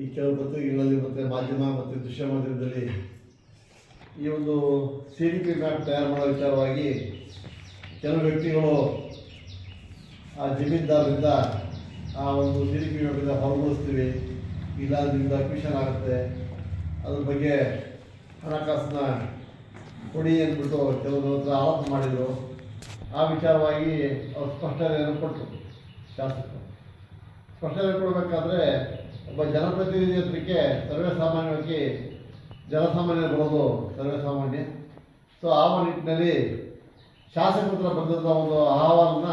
ಈ ಕೆಲವು ಪತ್ರಿಕೆಗಳಲ್ಲಿ ಮತ್ತು ಮಾಧ್ಯಮ ಮತ್ತು ದೃಶ್ಯ ಮಾಧ್ಯಮದಲ್ಲಿ ಈ ಒಂದು CDP ಮ್ಯಾಪ್ ತಯಾರು ಮಾಡೋ ವಿಚಾರವಾಗಿ ಕೆಲವು ವ್ಯಕ್ತಿಗಳು ಆ ಜಮೀನ್ದಾರರಿಂದ ಆ ಒಂದು CDP ಮ್ಯಾಪಿಂದ ಹೊರಗೊಳಿಸ್ತೀವಿ, ಇಲ್ಲ ಅದರಿಂದ ಅಕ್ವಿಷನ್ ಆಗುತ್ತೆ, ಅದ್ರ ಬಗ್ಗೆ ಹಣಕಾಸನ್ನ ಕೊಡಿ ಅಂದ್ಬಿಟ್ಟು ಕೆಲವರು ಹತ್ರ ಆರೋಪ ಮಾಡಿದರು. ಆ ವಿಚಾರವಾಗಿ ಅವ್ರು ಸ್ಪಷ್ಟನೆಯನ್ನು ಕೊಟ್ಟರು. ಶಾಸಕರು ಸ್ಪಷ್ಟನೆ ಕೊಡಬೇಕಾದ್ರೆ ಒಬ್ಬ ಜನಪ್ರತಿನಿಧಿ ಹತ್ರಕ್ಕೆ ಸರ್ವೇಸಾಮಾನ್ಯವಾಗಿ ಜನಸಾಮಾನ್ಯ ಬರೋದು ಸರ್ವೇಸಾಮಾನ್ಯ. ಸೊ ಆ ನಿಟ್ಟಿನಲ್ಲಿ ಶಾಸಕರ ಹತ್ರ ಬಂದಂಥ ಒಂದು ಅಹವಾಲನ್ನ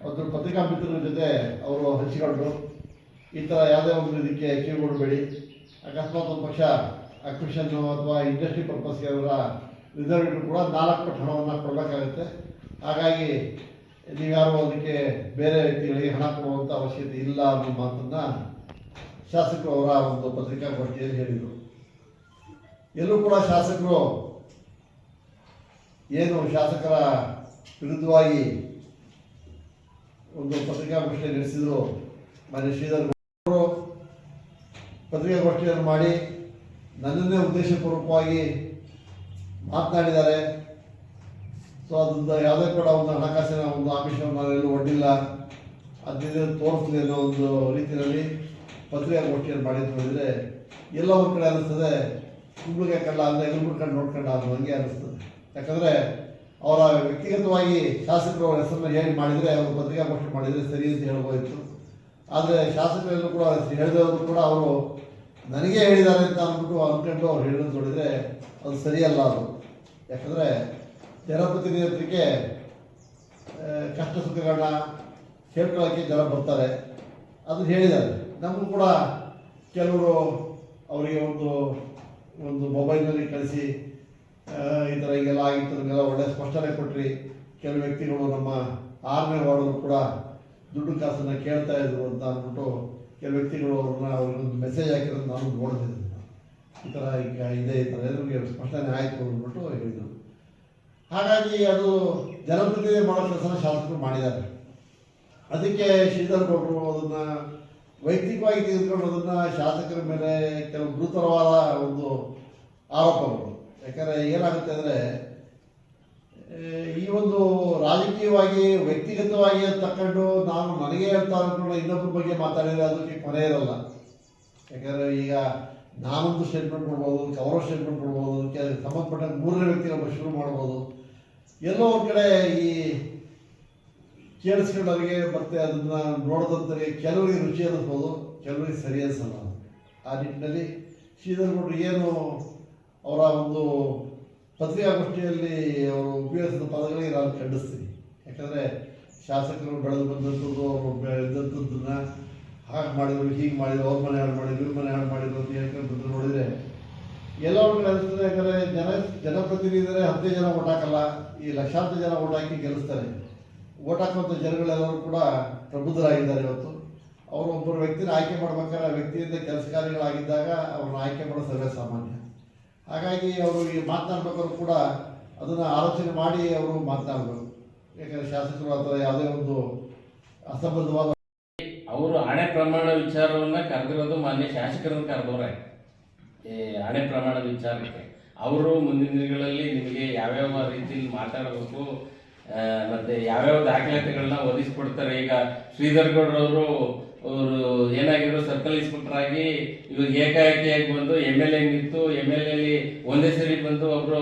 ಒಂದು ಪತ್ರಿಕಾ ಮಿತ್ರರ ಜೊತೆ ಅವರು ಹಂಚಿಕೊಂಡ್ರು. ಈ ಥರ ಯಾವುದೇ ಒಂದು ಇದಕ್ಕೆ ಕಿವಿಗೊಡಬೇಡಿ, ಅಕಸ್ಮಾತ್ ಒಂದು ಪಕ್ಷ ಅಕ್ವಿಷನ್ನು ಅಥವಾ ಇಂಡಸ್ಟ್ರಿ ಪರ್ಪಸ್ಗೆ ಅವರ ರಿಸರ್ವ್ ಕೂಡ 4 ಪಟ್ಟು ಹಣವನ್ನು ಕೊಡಬೇಕಾಗುತ್ತೆ. ಹಾಗಾಗಿ ನೀವ್ಯಾರು ಅದಕ್ಕೆ ಬೇರೆ ವ್ಯಕ್ತಿಗಳಿಗೆ ಹಣ ಕೊಡುವಂಥ ಅವಶ್ಯಕತೆ ಇಲ್ಲ ಅನ್ನೋ ಮಾತನ್ನು ಶಾಸಕರು ಅವರ ಒಂದು ಪತ್ರಿಕಾಗೋಷ್ಠಿಯಲ್ಲಿ ಹೇಳಿದರು. ಎಲ್ಲೂ ಕೂಡ ಶಾಸಕರು ಏನು ಶಾಸಕರ ವಿರುದ್ಧವಾಗಿ ಒಂದು ಪತ್ರಿಕಾಗೋಷ್ಠಿ ನಡೆಸಿದರು. ಮಾನ್ಯ ಶ್ರೀಧರ್ ಅವರು ಪತ್ರಿಕಾಗೋಷ್ಠಿಯನ್ನು ಮಾಡಿ ನನ್ನನ್ನೇ ಉದ್ದೇಶಪೂರ್ವಕವಾಗಿ ಮಾತನಾಡಿದ್ದಾರೆ. ಸೊ ಅದರಿಂದ ಯಾವುದೇ ಕೂಡ ಒಂದು ಹಣಕಾಸಿನ ಒಂದು ಆಮಿಷವನ್ನು ನಾನೆಲ್ಲೂ ಒಡ್ಡಿಲ್ಲ, ಅದರಿಂದ ತೋರಿಸಲಿ ಅನ್ನೋ ಒಂದು ರೀತಿಯಲ್ಲಿ ಪತ್ರಿಕಾಗೋಷ್ಠಿಯನ್ನು ಮಾಡಿ ನೋಡಿದರೆ ಎಲ್ಲ ಒಂದು ಕಡೆ ಅನ್ನಿಸ್ತದೆ ಕುಂಬಳಿಗೆ ಕಳ್ಳ ಅಂದರೆ ಎಲ್ಬಿಡ್ಕೊಂಡು ನೋಡ್ಕೊಂಡು ಅದು ಹಂಗೆ ಅನ್ನಿಸ್ತದೆ. ಯಾಕಂದರೆ ಅವರ ವ್ಯಕ್ತಿಗತವಾಗಿ ಶಾಸಕರು ಅವರ ಹೆಸರನ್ನು ಹೇಳಿ ಮಾಡಿದರೆ ಅವರು ಪತ್ರಿಕಾಗೋಷ್ಠಿ ಮಾಡಿದರೆ ಸರಿ ಅಂತ ಹೇಳ್ಬೋದಿತ್ತು. ಆದರೆ ಶಾಸಕರೆಲ್ಲೂ ಕೂಡ ಹೇಳಿದವರು ಕೂಡ ಅವರು ನನಗೇ ಹೇಳಿದ್ದಾರೆ ಅಂತ ಅಂದ್ಬಿಟ್ಟು ಅಂದ್ಕೊಂಡು ಅವ್ರು ಹೇಳಿರೋದು ನೋಡಿದರೆ ಅದು ಸರಿಯಲ್ಲ. ಅದು ಯಾಕಂದರೆ ಜನಪ್ರತಿನಿಧಿತ್ವಕ್ಕೆ ಕಷ್ಟ ಸುಖಗಳನ್ನ ಹೇಳ್ಕೊಳ್ಳೋಕ್ಕೆ ಜನ ಬರ್ತಾರೆ, ಅದು ಹೇಳಿದ್ದಾರೆ. ನಮಗೂ ಕೂಡ ಕೆಲವರು ಅವರಿಗೆ ಒಂದು ಮೊಬೈಲ್ನಲ್ಲಿ ಕಳಿಸಿ ಈ ಥರ ಹೀಗೆಲ್ಲ ಆಗಿತ್ತು, ನಮಗೆಲ್ಲ ಒಳ್ಳೆಯ ಸ್ಪಷ್ಟನೆ ಕೊಟ್ರಿ. ಕೆಲವು ವ್ಯಕ್ತಿಗಳು ನಮ್ಮ 6ನೇ ವಾರ್ಡಲ್ಲೂ ಕೂಡ ದುಡ್ಡು ಕಾಸನ್ನು ಕೇಳ್ತಾ ಇದ್ರು ಅಂತ ಅಂದ್ಬಿಟ್ಟು ಕೆಲವು ವ್ಯಕ್ತಿಗಳು ಅವ್ರಿಗೊಂದು ಮೆಸೇಜ್ ಹಾಕಿರೋದು ನಾನು ನೋಡ್ತಿದ್ದೆ. ಈ ಥರ ಈಗ ಇದೆ, ಈ ಥರ ಎಲ್ರಿಗೆ ಸ್ಪಷ್ಟನೆ ಆಯಿತು ಅಂದ್ಬಿಟ್ಟು ಹೇಳಿದರು. ಹಾಗಾಗಿ ಅದು ಜನಪ್ರತಿನಿಧಿ ಮಾಡೋ ಕೆಲಸನ ಶಾಸಕರು ಮಾಡಿದ್ದಾರೆ. ಅದಕ್ಕೆ ಶ್ರೀಧರ್ ಗೌಡರು ಅದನ್ನು ವೈಯಕ್ತಿಕವಾಗಿ ತೆಗೆದುಕೊಂಡು ಅದನ್ನು ಶಾಸಕರ ಮೇಲೆ ಕೆಲವು ಗುರುತರವಾದ ಒಂದು ಆರೋಪಗಳು. ಯಾಕಂದರೆ ಏನಾಗುತ್ತೆ ಅಂದರೆ ಈ ಒಂದು ರಾಜಕೀಯವಾಗಿ ವ್ಯಕ್ತಿಗತವಾಗಿ ತಕ್ಕೊಂಡು ನಾನು ನನಗೆ ಹೇಳ್ತಾ ಅಂದ್ಕೊಂಡು ಇನ್ನೊಬ್ಬರ ಬಗ್ಗೆ ಮಾತಾಡಿದರೆ ಅದಕ್ಕೆ ಕೊನೆ ಇರಲ್ಲ. ಯಾಕಂದರೆ ಈಗ ನಾನೊಂದು ಸ್ಟೇಟ್ಮೆಂಟ್ ಕೊಡ್ಬೋದು, ಅವರ ಸ್ಟೇಟ್ಮೆಂಟ್ ಕೊಡ್ಬೋದು, ಅದಕ್ಕೆ ಸಂಬಂಧಪಟ್ಟ 3ನೇ ವ್ಯಕ್ತಿಗಳನ್ನ ಶುರು ಮಾಡ್ಬೋದು. ಎಲ್ಲೋ ಒಂದು ಕಡೆ ಈ ಕೇಳಿಸ್ಕೊಂಡವರಿಗೆ ಮತ್ತು ಅದನ್ನು ನೋಡಿದಂಥವ್ರಿಗೆ ಕೆಲವರಿಗೆ ರುಚಿ ಅನ್ನಿಸ್ಬೋದು, ಕೆಲವರಿಗೆ ಸರಿ ಅನಿಸಲ್ಲ. ಆ ನಿಟ್ಟಿನಲ್ಲಿ ಶ್ರೀಧರ್ ಗೌಡರು ಏನು ಅವರ ಒಂದು ಪತ್ರಿಕಾಗೋಷ್ಠಿಯಲ್ಲಿ ಅವರು ಉಪಯೋಗಿಸಿದ ಪದಗಳಿಗೆ ನಾನು ಖಂಡಿಸ್ತೀನಿ. ಯಾಕಂದರೆ ಶಾಸಕರು ಬೆಳೆದು ಬಂದಂಥದ್ದು, ಅವರು ಬೆಳೆದಂಥದ್ದನ್ನು ಹಾಗೆ ಮಾಡಿದರು, ಹೀಗೆ ಮಾಡಿದರು, ಅವ್ರ ಮನೆ ಹಾಳು ಮಾಡಿದ್ರು, ಇವ್ರ ಮನೆ ಹಾಳು ಮಾಡಿದ್ರು ಅಂತ ಹೇಳ್ಕೊಂಡು ನೋಡಿದರೆ ಎಲ್ಲ ಒಂದು ಕಡೆ ಅನಿಸ್ತದೆ. ಯಾಕಂದರೆ ಜನಪ್ರತಿನಿಧಿದರೆ 10 ಜನ ಓಟ್ ಹಾಕಲ್ಲ, ಈ ಲಕ್ಷಾಂತರ ಜನ ಓಟ್ ಹಾಕಿ ಗೆಲ್ಲಿಸ್ತಾರೆ. ಓಟ್ ಹಾಕುವಂಥ ಜನಗಳೆಲ್ಲರೂ ಕೂಡ ಪ್ರಬುದ್ಧರಾಗಿದ್ದಾರೆ. ಇವತ್ತು ಅವರು ಒಬ್ಬರು ವ್ಯಕ್ತಿನ ಆಯ್ಕೆ ಮಾಡ್ಬೇಕಾದ್ರೆ ಆ ವ್ಯಕ್ತಿಯಿಂದ ಕೆಲಸ ಕಾರ್ಯಗಳಾಗಿದ್ದಾಗ ಅವ್ರನ್ನ ಆಯ್ಕೆ ಮಾಡೋ ಸರ್ವೇ ಸಾಮಾನ್ಯ. ಹಾಗಾಗಿ ಅವರು ಈ ಮಾತನಾಡ್ಬೇಕಾದ್ರು ಕೂಡ ಅದನ್ನು ಆಲೋಚನೆ ಮಾಡಿ ಅವರು ಮಾತನಾಡಬೇಕು. ಯಾಕಂದರೆ ಶಾಸಕರು ಅಥವಾ ಯಾವುದೇ ಒಂದು ಅಸಂಬದ್ಧವಾದ ಅವರು ಹಣೆ ಪ್ರಮಾಣ ವಿಚಾರವನ್ನು ಕರೆದಿರೋದು ಮಾನ್ಯ ಶಾಸಕರನ್ನು ಕರೆದವ್ರೆ. ಈ ಹಣೆ ಪ್ರಮಾಣದ ವಿಚಾರಕ್ಕೆ ಅವರು ಮುಂದಿನ ದಿನಗಳಲ್ಲಿ ನಿಮಗೆ ಯಾವ್ಯಾವ ರೀತಿಯಲ್ಲಿ ಮಾತಾಡಬೇಕು ಮತ್ತು ಯಾವ್ಯಾವ ದಾಖಲಾತಿಗಳನ್ನ ಒದಗಿಸ್ಕೊಡ್ತಾರೆ. ಈಗ ಶ್ರೀಧರ್ ಗೌಡ್ರವರು ಅವರು ಏನಾಗಿದ್ರು ಸರ್ಕಲ್ ಇನ್ಸ್ಪೆಕ್ಟರ್ ಆಗಿ ಇವಾಗ ಏಕಾಏಕಿಯಾಗಿ ಬಂದು MLA ನಿಂತು MLA ಒಂದೇ ಸರಿ ಬಂದು ಒಬ್ರು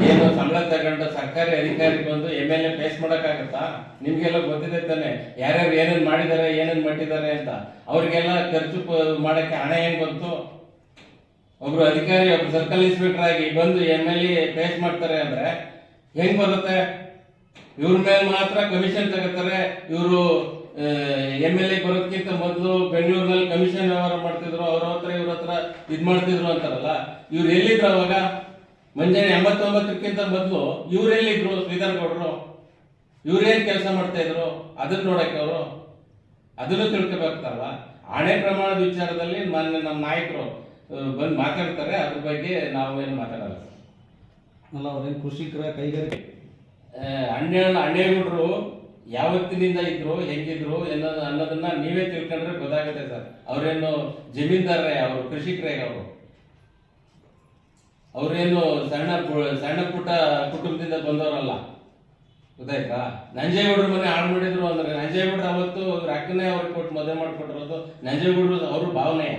ಏನು ಸಂಬಳ ತಗೊಂಡು ಸರ್ಕಾರಿ ಅಧಿಕಾರಿ ಬಂದು MLA ಫೇಸ್ ಮಾಡೋಕ್ಕಾಗತ್ತಾ? ನಿಮ್ಗೆಲ್ಲ ಗೊತ್ತಿದೆ ತಾನೆ ಯಾರ್ಯಾರು ಏನೇನು ಮಾಡಿದ್ದಾರೆ, ಏನೇನು ಮಟ್ಟಿದ್ದಾರೆ ಅಂತ. ಅವ್ರಿಗೆಲ್ಲ ಖರ್ಚು ಮಾಡೋಕ್ಕೆ ಹಣ ಹೆಂಗೆ ಬಂತು? ಒಬ್ರು ಅಧಿಕಾರಿ ಒಬ್ರು ಸರ್ಕಲ್ ಇನ್ಸ್ಪೆಕ್ಟರ್ ಆಗಿ ಬಂದು MLA ಫೇಸ್ ಮಾಡ್ತಾರೆ ಅಂದ್ರೆ ಹೆಂಗ್ ಬರುತ್ತೆ? ಇವ್ರ ಮೇಲೆ ಮಾತ್ರ ಕಮಿಷನ್ ತಗೋತಾರೆ. ಇವರು MLA ಬರೋದಕ್ಕಿಂತ ಮೊದಲು ಬೆಂಗಳೂರಿನಲ್ಲಿ ಕಮಿಷನ್ ವ್ಯವಹಾರ ಮಾಡ್ತಿದ್ರು, ಅವ್ರ ಹತ್ರ ಇವ್ರ ಹತ್ರ ಮಾಡ್ತಿದ್ರು ಅಂತಾರಲ್ಲ. ಇವ್ರು ಎಲ್ಲಿದ್ರು ಅವಾಗ? ಮುಂಜಾನೆ 89ಕ್ಕಿಂತ ಮೊದಲು ಇವ್ರು ಎಲ್ಲಿದ್ರು? ಶ್ರೀಧರ್ ಗೌಡರು ಇವ್ರೇನ್ ಕೆಲಸ ಮಾಡ್ತಾ ಇದ್ರು ಅದನ್ನ ನೋಡಕ್ಕೆ ಅವರು ಅದನ್ನು ತಿಳ್ಕೊಬೇಕಾರಲ್ಲ. ಹಣೆ ಪ್ರಮಾಣದ ವಿಚಾರದಲ್ಲಿ ನಮ್ಮ ನಾಯಕರು ಬಂದು ಮಾತಾಡ್ತಾರೆ, ಅದ್ರ ಬಗ್ಗೆ ನಾವೇನು ಮಾತಾಡಲ್ಲ. ಅಲ್ಲ ಅವ್ರೇನು ಕೃಷಿಕರ ಕೈಗಾರಿಕೆ ಅಣ್ಣೇಗೌಡರು ಯಾವತ್ತಿನಿಂದ ಇದ್ರು, ಹೆಂಗಿದ್ರು ಅನ್ನೋದನ್ನ ನೀವೇ ತಿಳ್ಕೊಂಡ್ರೆ ಗೊತ್ತಾಗುತ್ತೆ ಸರ್. ಅವರೇನು ಜಮೀನ್ದಾರರೇ, ಅವರು ಕೃಷಿಕರೇ, ಅವರೇನು ಸಣ್ಣ ಪುಟ್ಟ ಕುಟುಂಬದಿಂದ ಬಂದವರಲ್ಲ. ಗೊತ್ತಾಯ್ತಾ? ನಂಜೇಗೌಡರ ಮನೆ ಹಾಳು ಮಾಡಿದ್ರು ಅಂದ್ರೆ ನಂಜೇಗೌಡರು ಅವತ್ತು ರಕ್ಕನೆ ಅವ್ರಿಗೆ ಕೊಟ್ಟು ಮದುವೆ ಮಾಡಿಕೊಟ್ಟಿರೋದು ನಂಜೇಗೌಡರು ಅವ್ರ ಭಾವನೆ.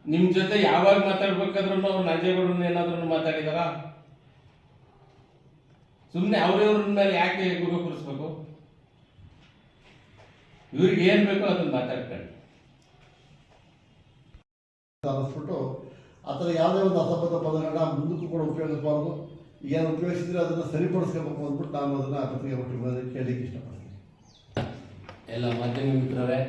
ನಿಮ್ ಜೊತೆ ಯಾವಾಗ ಮಾತಾಡ್ಬೇಕಾದ್ರೂ ಅವ್ರು ನಂಜೇಗೌಡರನ್ನ ಏನಾದ್ರು ಮಾತಾಡಿದಾರ? ಸುಮ್ಮನೆ ಅವ್ರವ್ರ ಮೇಲೆ ಯಾಕೆ ಗುಬೆ ಕೂರಿಸ್ಬೇಕು? ಇವ್ರಿಗೆ ಏನ್ ಬೇಕೋ ಅದನ್ನ ಮಾತಾಡ್ಕೊಳ್ಳಿ. ಅನ್ನಿಸ್ಬಿಟ್ಟು ಆ ಥರ ಯಾವುದೇ ಒಂದು ಅಸಂಬದ್ಧ ಪದಗಳನ್ನ ಮುಂದಕ್ಕೂ ಕೂಡ ಉಪಯೋಗಿಸಬಾರ್ದು. ಏನು ಉಪಯೋಗಿಸಿದ್ರೆ ಅದನ್ನು ಸರಿಪಡಿಸ್ಕೋಬೇಕು ಅಂದ್ಬಿಟ್ಟು ನಾನು ಅದನ್ನು ಪತ್ರಿಕೆ ಬಗ್ಗೆ ಕೇಳಲಿಕ್ಕೆ ಇಷ್ಟಪಡ್ತೀನಿ. ಎಲ್ಲ ಮಾಧ್ಯಮ ಮಿತ್ರರೇ,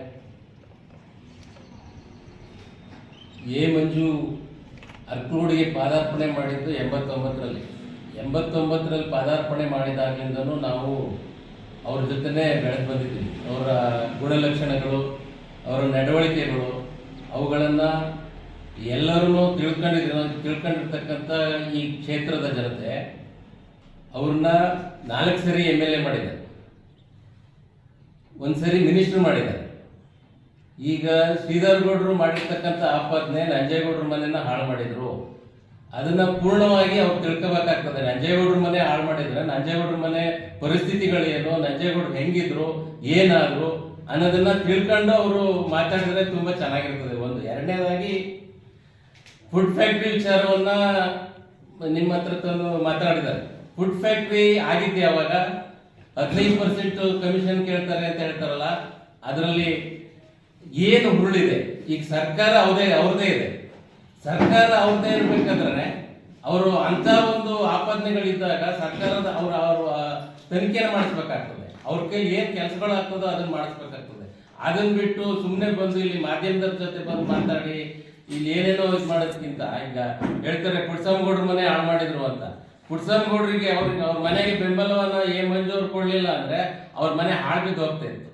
ಎ ಮಂಜು ಅರ್ಕಲೂಡಿಗೆ ಪಾದಾರ್ಪಣೆ ಮಾಡಿದ್ದು 89ರಲ್ಲಿ. 89ರಲ್ಲಿ ಪಾದಾರ್ಪಣೆ ಮಾಡಿದಾಗಲಿಂದನೂ ನಾವು ಅವ್ರ ಜೊತೆನೇ ಬೆಳೆದು ಬಂದಿದ್ದೀವಿ. ಅವರ ಗುಣಲಕ್ಷಣಗಳು, ಅವರ ನಡವಳಿಕೆಗಳು, ಅವುಗಳನ್ನು ಎಲ್ಲರೂ ತಿಳ್ಕೊಂಡಿರ್ತಕ್ಕಂಥ ಈ ಕ್ಷೇತ್ರದ ಜನತೆ ಅವ್ರನ್ನ 4 ಸರಿ MLA ಮಾಡಿದ್ದಾರೆ, 1 ಸರಿ ಮಿನಿಸ್ಟರ್ ಮಾಡಿದ್ದಾರೆ. ಈಗ ಶ್ರೀಧರ್ ಗೌಡರು ಮಾಡಿರ್ತಕ್ಕಂಥ ಆಪಾದನೆ ನಂಜೇಗೌಡರ ಮನೆಯನ್ನ ಹಾಳು ಮಾಡಿದ್ರು, ಅದನ್ನ ಪೂರ್ಣವಾಗಿ ಅವ್ರು ತಿಳ್ಕೋಬೇಕಾಗ್ತದೆ. ನಂಜೇಗೌಡರ ಮನೆ ಹಾಳು ಮಾಡಿದ್ರೆ ನಂಜೇಗೌಡರ ಮನೆ ಪರಿಸ್ಥಿತಿಗಳೇನು, ನಂಜೇಗೌಡರು ಹೆಂಗಿದ್ರು, ಏನಾದ್ರು ಅನ್ನೋದನ್ನ ತಿಳ್ಕೊಂಡು ಅವರು ಮಾತಾಡಿದ್ರೆ ತುಂಬಾ ಚೆನ್ನಾಗಿರ್ತದೆ. ಒಂದು. ಎರಡನೇದಾಗಿ ಫುಡ್ ಫ್ಯಾಕ್ಟ್ರಿ ವಿಚಾರವನ್ನ ನಿಮ್ಮ ಹತ್ರ ತಂದು ಮಾತಾಡಿದ್ದಾರೆ. ಫುಡ್ ಫ್ಯಾಕ್ಟ್ರಿ ಆಗಿದ್ದೆ ಯಾವಾಗ 15% ಕಮಿಷನ್ ಕೇಳ್ತಾರೆ ಅಂತ ಹೇಳ್ತಾರಲ್ಲ, ಅದರಲ್ಲಿ ಏನು ಹುರುಳಿದೆ? ಈಗ ಸರ್ಕಾರ ಅವ್ರದೇ ಇದೆ. ಸರ್ಕಾರ ಅವ್ರದೇ ಇರ್ಬೇಕಾದ್ರೆ ಅವರು ಅಂತ ಒಂದು ಆಪಾದನೆಗಳಿದ್ದಾಗ ಸರ್ಕಾರದ ಅವ್ರ ತನಿಖೆನ ಮಾಡಿಸ್ಬೇಕಾಗ್ತದೆ. ಅವ್ರ ಕೈ ಏನ್ ಕೆಲಸಗಳಾಗ್ತದೋ ಅದನ್ನ ಮಾಡಿಸ್ಬೇಕಾಗ್ತದೆ. ಅದನ್ನ ಬಿಟ್ಟು ಸುಮ್ಮನೆ ಬಂದು ಇಲ್ಲಿ ಮಾಧ್ಯಮದ ಜೊತೆ ಬಂದು ಮಾತಾಡಿ ಇಲ್ಲಿ ಏನೇನೋ ಇದು ಮಾಡೋದಕ್ಕಿಂತ, ಈಗ ಹೇಳ್ತಾರೆ ಪುಟ್ಸಮ್ಮಗೌಡ್ರ ಮನೆ ಹಾಳು ಮಾಡಿದ್ರು ಅಂತ. ಪುಟ್ಸಮ್ಮಗೌಡರಿಗೆ ಅವ್ರ ಮನೆಗೆ ಬೆಂಬಲವನ್ನ ಎ ಮಂಜು ಅವ್ರು ಕೊಡ್ಲಿಲ್ಲ ಅಂದ್ರೆ ಅವ್ರ ಮನೆ ಹಾಳು ಬಿದ್ದು ಹೋಗ್ತಾ ಇತ್ತು.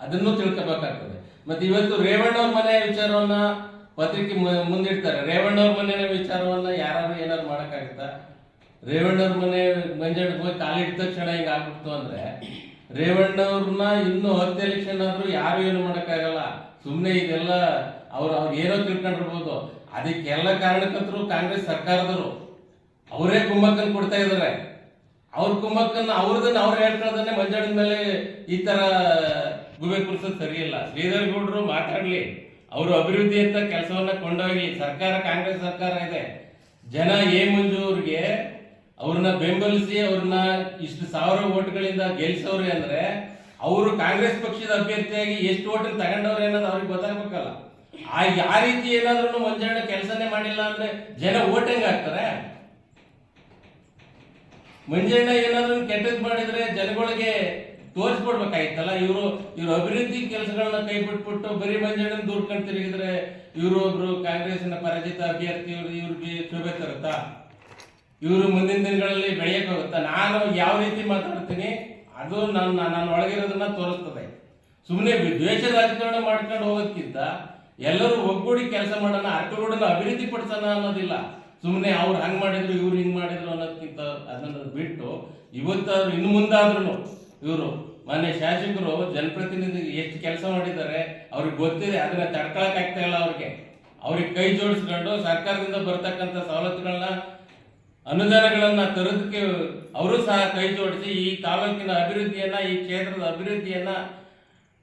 ಅದನ್ನು ತಿಳ್ಕೋಬೇಕಾಗ್ತದೆ. ಮತ್ತೆ ಇವತ್ತು ರೇವಣ್ಣವ್ರ ಮನೆ ವಿಚಾರವನ್ನ ಪತ್ರಿಕೆ ಮುಂದಿಡ್ತಾರೆ. ರೇವಣ್ಣವ್ರ ಮನೆ ವಿಚಾರವನ್ನ ಯಾರು ಏನಾದ್ರು ಮಾಡಕ್ಕಾಗುತ್ತಾ? ರೇವಣ್ಣವ್ರ ಮನೆ ಮಂಜಣ್ಣ ಹೋಗಿ ಕಾಲಿಟ್ಟ ತಕ್ಷಣ ಹಿಂಗ ಆಗ್ಬಿಡ್ತು ಅಂದ್ರೆ ರೇವಣ್ಣವ್ರನ್ನ ಇನ್ನೂ 10 ಎಲೆಕ್ಷನ್ ಆದ್ರೂ ಯಾರು ಏನು ಮಾಡಕ್ಕಾಗಲ್ಲ. ಸುಮ್ಮನೆ ಇದೆಲ್ಲ ಅವ್ರು ಏನೋ ತಿಳ್ಕೊಂಡಿರ್ಬೋದು. ಅದಕ್ಕೆಲ್ಲ ಕಾರಣಕರ್ತರು ಕಾಂಗ್ರೆಸ್ ಸರ್ಕಾರದವರು. ಅವರೇ ಕುಮ್ಮಕ್ಕನ್ನು ಕೊಡ್ತಾ ಇದಾರೆ. ಅವ್ರ ಕುಮ್ಮಕ್ಕನ್ನು ಅವ್ರದನ್ನ ಅವ್ರು ಹೇಳ್ಕೊಳ್ಳೋದನ್ನೇ ಮಂಜಣ್ಣನ ಮೇಲೆ ಈ ತರ ಗುಬೆ ಕೂರಿಸೋದು ಸರಿಯಿಲ್ಲ. ಶ್ರೀಧರ್ ಗೌಡರು ಮಾತಾಡ್ಲಿ, ಅವರು ಅಭಿವೃದ್ಧಿ ಅಂತ ಕೆಲಸವನ್ನ ಕೊಂಡೋಗ್ಲಿ. ಸರ್ಕಾರ ಕಾಂಗ್ರೆಸ್ ಸರ್ಕಾರ ಇದೆ. ಜನ ಎ ಮಂಜು ಅವ್ರಿಗೆ ಅವ್ರನ್ನ ಬೆಂಬಲಿಸಿ ಅವ್ರನ್ನ ಇಷ್ಟು 1000 ಓಟ್ಗಳಿಂದ ಗೆಲ್ಸವ್ರೆ ಅಂದ್ರೆ ಅವರು ಕಾಂಗ್ರೆಸ್ ಪಕ್ಷದ ಅಭ್ಯರ್ಥಿಯಾಗಿ ಎಷ್ಟು ಓಟನ್ನು ತಗೊಂಡವ್ರೆ ಅನ್ನೋದು ಅವ್ರಿಗೆ ಗೊತ್ತಾಗ್ಬೇಕಲ್ಲ. ಆ ರೀತಿ ಏನಾದ್ರೂ ಮಂಜಣ್ಣ ಕೆಲಸನೇ ಮಾಡಿಲ್ಲ ಅಂದ್ರೆ ಜನ ಓಟ್ ಹೆಂಗ್ ಹಾಕ್ತಾರೆ? ಮಂಜಣ್ಣ ಏನಾದ್ರೂ ಕೆಟ್ಟದ್ ಮಾಡಿದ್ರೆ ಜನಗಳಿಗೆ ತೋರಿಸ್ಕೊಡ್ಬೇಕಾಯ್ತಲ್ಲ. ಇವರು ಅಭಿವೃದ್ಧಿ ಕೆಲಸಗಳನ್ನ ಕೈ ಬಿಟ್ಬಿಟ್ಟು ಬರೀ ಮಂಜಣ್ಣನ ದೂರ್ಕೊಂಡು ತಿರುಗಿದ್ರೆ ಇವರು ಒಬ್ರು ಕಾಂಗ್ರೆಸ್ನ ಪರಾಜಿತ ಅಭ್ಯರ್ಥಿ ಇವ್ರಿಗೆ ಶೋಭೆ ತರುತ್ತಾ? ಇವರು ಮುಂದಿನ ದಿನಗಳಲ್ಲಿ ಬೆಳೆಯಕ್ಕೆ ಹೋಗುತ್ತಾ? ನಾನು ಯಾವ ರೀತಿ ಮಾತಾಡ್ತೀನಿ ಅದು ನಾನು ಒಳಗಿರೋದನ್ನ ತೋರಿಸ್ತದೆ. ಸುಮ್ಮನೆ ದ್ವೇಷ ರಾಜಕಾರಣ ಮಾಡ್ಕೊಂಡು ಹೋಗೋದಕ್ಕಿಂತ ಎಲ್ಲರೂ ಒಗ್ಗೂಡಿ ಕೆಲಸ ಮಾಡೋಣ, ಅರ್ಕಲಗೂಡನ್ನ ಅಭಿವೃದ್ಧಿ ಪಡಿಸೋಣ ಅನ್ನೋದಿಲ್ಲ. ಸುಮ್ಮನೆ ಅವ್ರು ಹಂಗ್ ಮಾಡಿದ್ರು ಇವ್ರು ಹಿಂಗ್ ಮಾಡಿದ್ರು ಅನ್ನೋದಕ್ಕಿಂತ ಅದನ್ನ ಬಿಟ್ಟು ಇವತ್ತಾದ್ರು ಇನ್ನು ಮುಂದಾದ್ರೂ ಇವರು ಮೊನ್ನೆ ಶಾಸಕರು ಜನಪ್ರತಿನಿಧಿ ಎಷ್ಟು ಕೆಲಸ ಮಾಡಿದ್ದಾರೆ ಅವ್ರಿಗೆ ಗೊತ್ತಿದೆ. ಅದನ್ನ ತಡ್ಕೊಳಕ್ ಆಗ್ತಾ ಇಲ್ಲ ಅವ್ರಿಗೆ ಕೈ ಜೋಡಿಸ್ಕೊಂಡು ಸರ್ಕಾರದಿಂದ ಬರ್ತಕ್ಕಂಥ ಸವಲತ್ತುಗಳನ್ನ ಅನುದಾನಗಳನ್ನ ತರೋದಕ್ಕೆ ಅವರು ಸಹ ಕೈ ಜೋಡಿಸಿ ಈ ತಾಲೂಕಿನ ಅಭಿವೃದ್ಧಿಯನ್ನ, ಈ ಕ್ಷೇತ್ರದ ಅಭಿವೃದ್ಧಿಯನ್ನ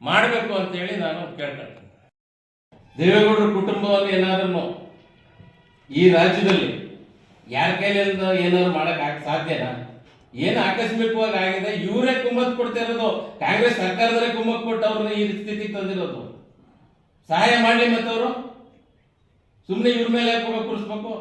ಮಾಡಬೇಕು ಅಂತ ಹೇಳಿ ನಾನು ಕೇಳ್ಕೊಳ್ತೇನೆ. ದೇವೇಗೌಡರ ಕುಟುಂಬವನ್ನು ಏನಾದ್ರೂ ಈ ರಾಜ್ಯದಲ್ಲಿ ಯಾರ ಕೈಲಿಂದ ಏನಾದ್ರು ಮಾಡಕ್ ಸಾಧ್ಯನಾ? ಏನು ಆಕಸ್ಮಿಕವಾಗಿ ಆಗಿದೆ. ಇವರೇ ಕುಮ್ಮಕ್ ಕೊಡ್ತಾ ಇರೋದು, ಕಾಂಗ್ರೆಸ್ ಸರ್ಕಾರದಲ್ಲೇ ಕುಮ್ಮಕ್ ಕೊಟ್ಟು ಅವ್ರನ್ನ ಈ ಸ್ಥಿತಿಗೆ ತಂದಿರೋದು. ಸಹಾಯ ಮಾಡ್ಲಿ ಮತ್ತವರು ಸುಮ್ಮನೆ ಇವ್ರ ಮೇಲೆ ಯಾಕೆ ಕೂರಿಸ್ಬೇಕು?